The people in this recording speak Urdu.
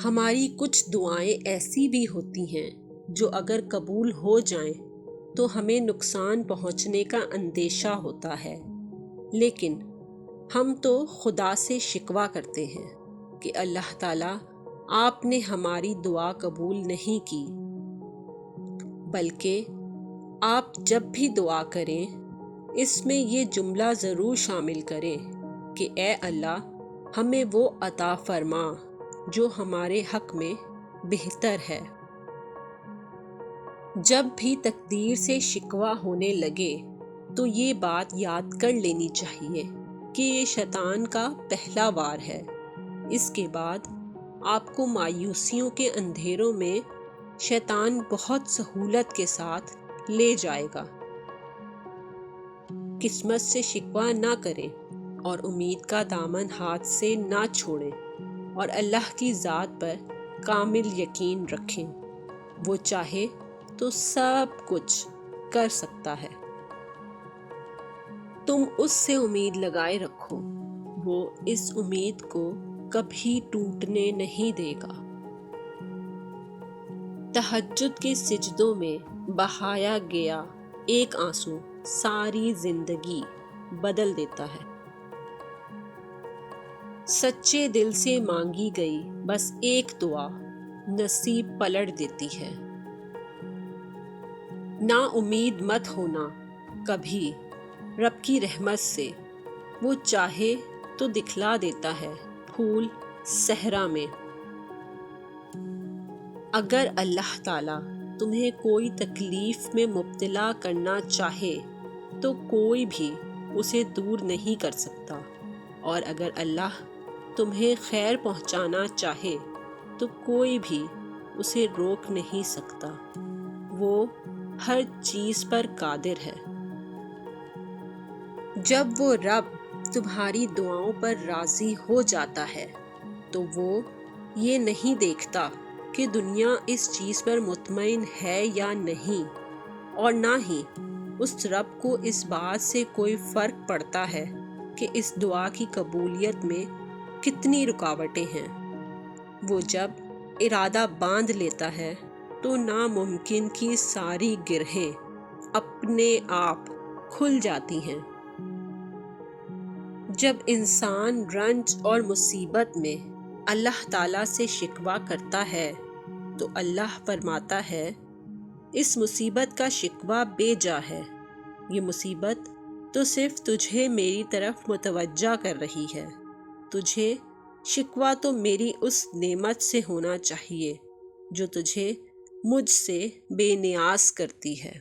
ہماری کچھ دعائیں ایسی بھی ہوتی ہیں جو اگر قبول ہو جائیں تو ہمیں نقصان پہنچنے کا اندیشہ ہوتا ہے، لیکن ہم تو خدا سے شکوہ کرتے ہیں کہ اللہ تعالیٰ آپ نے ہماری دعا قبول نہیں کی، بلکہ آپ جب بھی دعا کریں اس میں یہ جملہ ضرور شامل کریں کہ اے اللہ ہمیں وہ عطا فرما جو ہمارے حق میں بہتر ہے۔ جب بھی تقدیر سے شکوہ ہونے لگے تو یہ بات یاد کر لینی چاہیے کہ یہ شیطان کا پہلا وار ہے۔ اس کے بعد آپ کو مایوسیوں کے اندھیروں میں شیطان بہت سہولت کے ساتھ لے جائے گا۔ قسمت سے شکوہ نہ کریں اور امید کا دامن ہاتھ سے نہ چھوڑیں، اور اللہ کی ذات پر کامل یقین رکھیں۔ وہ چاہے تو سب کچھ کر سکتا ہے۔ تم اس سے امید لگائے رکھو، وہ اس امید کو کبھی ٹوٹنے نہیں دے گا۔ تہجد کے سجدوں میں بہایا گیا ایک آنسو ساری زندگی بدل دیتا ہے۔ سچے دل سے مانگی گئی بس ایک دعا نصیب پلٹ دیتی ہے۔ نا امید مت ہونا کبھی رب کی رحمت سے، وہ چاہے تو دکھلا دیتا ہے پھول صحرا میں۔ اگر اللہ تعالیٰ تمہیں کوئی تکلیف میں مبتلا کرنا چاہے تو کوئی بھی اسے دور نہیں کر سکتا، اور اگر اللہ تمہیں خیر پہنچانا چاہے تو کوئی بھی اسے روک نہیں سکتا۔ وہ ہر چیز پر قادر ہے۔ جب وہ رب تمہاری دعاؤں پر راضی ہو جاتا ہے تو وہ یہ نہیں دیکھتا کہ دنیا اس چیز پر مطمئن ہے یا نہیں، اور نہ ہی اس رب کو اس بات سے کوئی فرق پڑتا ہے کہ اس دعا کی قبولیت میں کتنی رکاوٹیں ہیں۔ وہ جب ارادہ باندھ لیتا ہے تو ناممکن کی ساری گرہیں اپنے آپ کھل جاتی ہیں۔ جب انسان رنج اور مصیبت میں اللہ تعالیٰ سے شکوہ کرتا ہے تو اللہ فرماتا ہے اس مصیبت کا شکوہ بے جا ہے، یہ مصیبت تو صرف تجھے میری طرف متوجہ کر رہی ہے، تجھے شکوہ تو میری اس نعمت سے ہونا چاہیے جو تجھے مجھ سے بے نیاز کرتی ہے۔